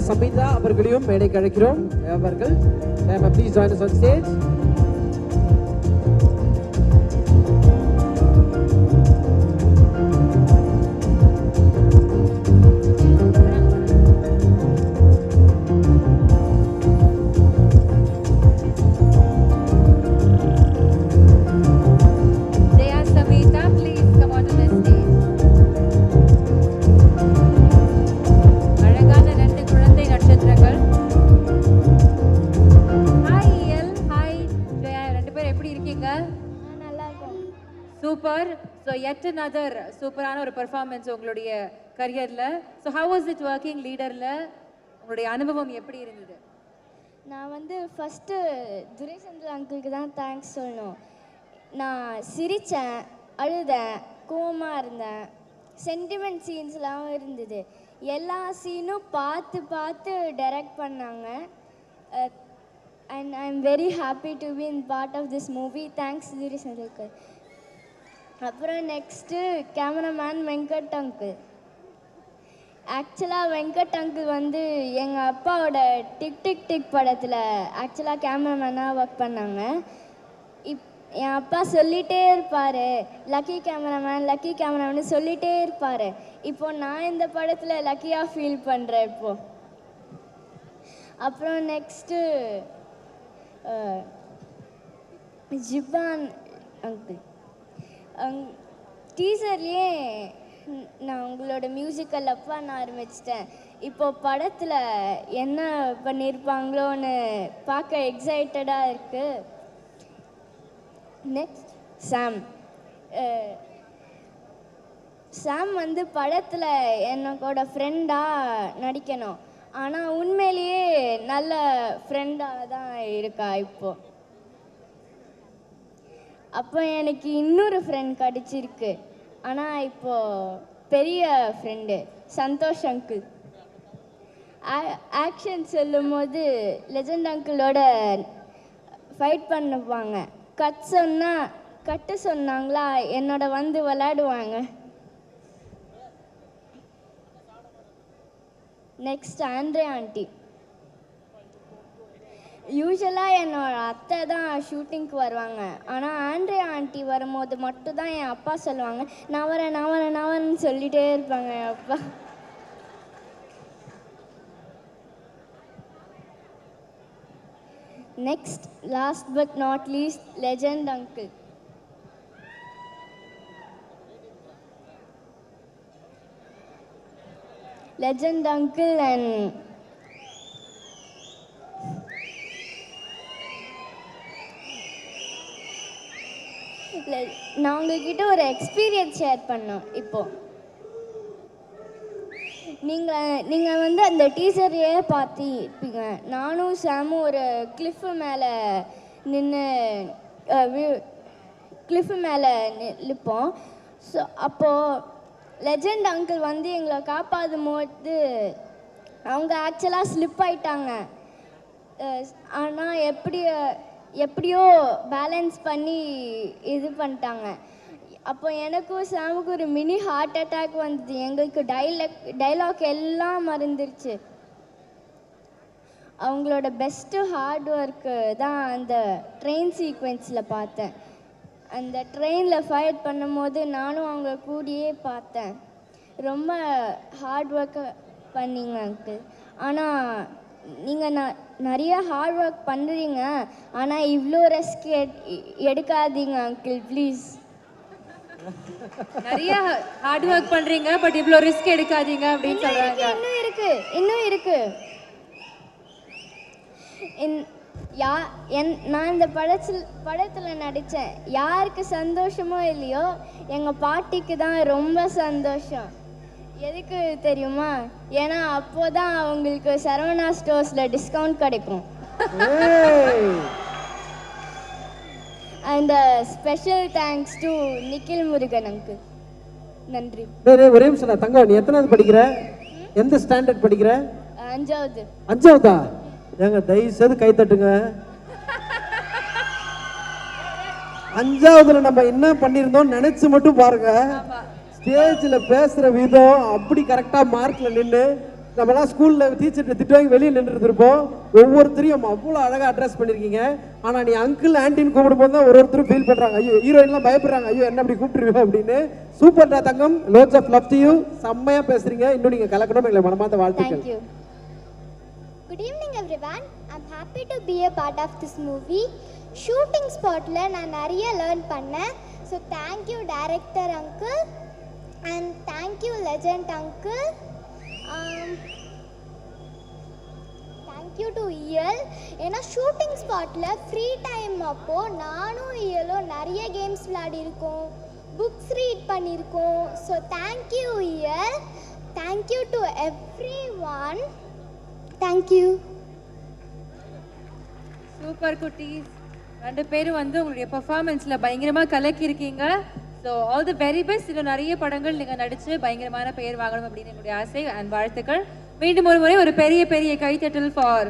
சமிதா அவர்களையும் மேடைக்கு அழைக்கிறோம். அவர்கள் please join us on stage. Super. So yet another சூப்பரான ஒரு பெர்ஃபார்மன்ஸ் உங்களுடைய கரியர்ல. So how was it working லீடர்ல? உங்களுடைய அனுபவம் எப்படி இருந்தது? நான் வந்து ஃபர்ஸ்ட் துரைசந்திர அங்கிளுக்கு தான் தேங்க்ஸ் சொல்லணும். நான் சிரித்தேன், அழுதேன், கோவமாக இருந்தேன், சென்டிமெண்ட் சீன்ஸ்லாம் இருந்தது. எல்லா சீனும் பார்த்து பார்த்து டைரக்ட் பண்ணாங்க. And I am very happy to be in part of this movie. Thanks துரைசந்திரக்கு. அப்புறம் நெக்ஸ்ட்டு கேமராமேன் வெங்கட் அங்கிள். ஆக்சுவலாக வெங்கட் அங்கிள் வந்து எங்கள் அப்பாவோட டிக் டிக் டிக் படத்தில் ஆக்சுவலாக கேமராமேனாக ஒர்க் பண்ணாங்க. என் அப்பா சொல்லிகிட்டே இருப்பார், லக்கி கேமராமேன் சொல்லிகிட்டே இருப்பார். இப்போது நான் இந்த படத்தில் லக்கியாக ஃபீல் பண்ணுறேன் இப்போது. அப்புறம் நெக்ஸ்ட்டு ஜிபான் அங்கிள். டீசர்லேயே நான் உங்களோட மியூசிக்கல் அப் பண்ண ஆரம்பிச்சிட்டேன். இப்போ படத்தில் என்ன பண்ணியிருப்பாங்களோன்னு பார்க்க எக்ஸைட்டடாக இருக்குது. நெக்ஸ்ட் சாம் வந்து படத்தில் என்னோட ஃப்ரெண்டாக நடிக்கணும். ஆனால் உண்மையிலேயே நல்ல ஃப்ரெண்டாக தான் இருக்கா இப்போது. அப்போ எனக்கு இன்னொரு ஃப்ரெண்ட் கிடச்சிருக்கு. ஆனால் இப்போது பெரிய ஃப்ரெண்டு சந்தோஷ் அங்கிள். ஆக்ஷன் சொல்லும் போது லெஜண்ட் அங்கிளோட ஃபைட் பண்ணுவாங்க. கட்டு சொன்னாங்களா என்னோட வந்து விளையாடுவாங்க. Next Andre aunty. யூஸ்வலாக என்னோட அத்தை தான் ஷூட்டிங்க்கு வருவாங்க. ஆனால் ஆண்ட்ரே ஆண்டி வரும்போது மட்டும்தான் என் அப்பா சொல்லுவாங்க, நான் வரேன்னு சொல்லிகிட்டே இருப்பாங்க என் அப்பா. Next last but not least legend uncle. Legend uncle and நான் உங்ககிட்ட ஒரு எக்ஸ்பீரியன்ஸ் ஷேர் பண்ணோம். இப்போது நீங்கள் வந்து அந்த டீசரையே பார்த்திருப்பீங்க. நானும் சாமும் ஒரு கிளிஃபு மேலே நிற்போம். ஸோ அப்போது லெஜண்ட் அங்கிள் வந்து எங்களை காப்பாற்றும் போது அவங்க ஆக்சுவலாக ஸ்லிப் ஆயிட்டாங்க. ஆனால் எப்படியோ பேலன்ஸ் பண்ணி இது பண்ணிட்டாங்க. அப்போ எனக்கும் சாமுக்கும் ஒரு மினி ஹார்ட் அட்டாக் வந்தது. எங்களுக்கு டைலாக் எல்லாம் மறந்துருச்சு. அவங்களோட பெஸ்ட்டு ஹார்ட் ஒர்க்கு தான் அந்த ட்ரெயின் சீக்வென்ஸில் பார்த்தேன். அந்த ட்ரெயினில் ஃபைட் பண்ணும் போது நானும் அவங்க கூடயே பார்த்தேன். ரொம்ப ஹார்ட் ஒர்க்கு பண்ணிங்க அங்கிள். ஆனால் நீங்கள் நிறைய ஹார்ட் ஒர்க் பண்ணுறீங்க, ஆனால் இவ்வளோ ரிஸ்க் எடுக்காதீங்க அங்கிள் ப்ளீஸ். நிறைய ஹார்ட் ஒர்க் பண்றீங்க, பட் இவ்வளோ ரிஸ்க் எடுக்காதீங்க அப்படின்னு சொல்றாங்க. இன்னும் இருக்கு. நான் இந்த படத்தில் நடித்தேன். யாருக்கு சந்தோஷமோ இல்லையோ எங்கள் பாட்டிக்கு தான் ரொம்ப சந்தோஷம். எதுக்கு தெரியுமா? ஏன்னா அப்போதான் அவங்களுக்கு சரவணா ஸ்டோர்ஸில் டிஸ்கவுண்ட் கிடைக்கும். And special thanks to Nikhil Murugan uncle. நன்றி. ஒரே நிமிஷம் தங்கம், நீ எத்தனாவது படிக்கிற? எந்த ஸ்டாண்டர்ட் படிக்கிற? 5வது. 5வதா? ஏங்க தயவு செய்து கை தட்டுங்க. 5வதுல நம்ம என்ன பண்ணிருந்தோம் நினைச்சு மட்டும் பாருங்க. ஸ்டேஜ்ல பேசுற விதம் அப்படி கரெக்டா மார்க்ல நின்று நம்மலாம் ஸ்கூல்ல டீச்சர்கிட்ட திட்டுவாங்க வெளியே நின்றுட்டு இருப்போம். ஒவ்வொருத்தரையும் அவ்வளோ அழகாக அட்ரஸ் பண்ணியிருக்கீங்க. ஆனால் நீ அங்கிள் ஆன்டின்னு கூப்பிடும்போது தான் ஒருத்தரும் ஃபீல் பண்ணுறாங்க, ஐயோ ஹீரோயின்லாம் பயப்படுறாங்க, ஐயோ என்ன அப்படி கூப்பிட்டுருவீங்க அப்படின்னு. சூப்பர்டா தங்கம், lots of love to you. செம்மையாக பேசுறீங்க, இன்னும் நீங்கள் கலக்கணும், எங்களை மனமார்ந்த வாழ்த்துக்கள். Thank you. Good evening everyone. I'm happy to be a part of this movie. Shooting spotல நான் நிறைய லேர்ன் பண்ணேன். So thank you director uncle and thank you legend uncle. Thank you to EL. ஏன்னா ஷூட்டிங் ஸ்பாட்டில் free time அப்போ நானும் ELலும் நிறைய games விளையாடி இருக்கோம், புக்ஸ் ரீட் பண்ணியிருக்கோம். So thank you EL. Thank you to everyone. Thank you. Super குட்டீஸ், ரெண்டு பேரும் வந்து உங்களுடைய பெர்ஃபார்மன்ஸில் பயங்கரமாக கலக்கியிருக்கீங்க. So all the very best. இன்னும் நிறைய படங்கள் நீங்கள் நடித்து பயங்கரமான பெயர் வாங்கணும் அப்படின்னு என்னுடைய ஆசை அண்ட் வாழ்த்துக்கள். மீண்டும் ஒரு முறை ஒரு பெரிய பெரிய கைத்தட்டல் ஃபார்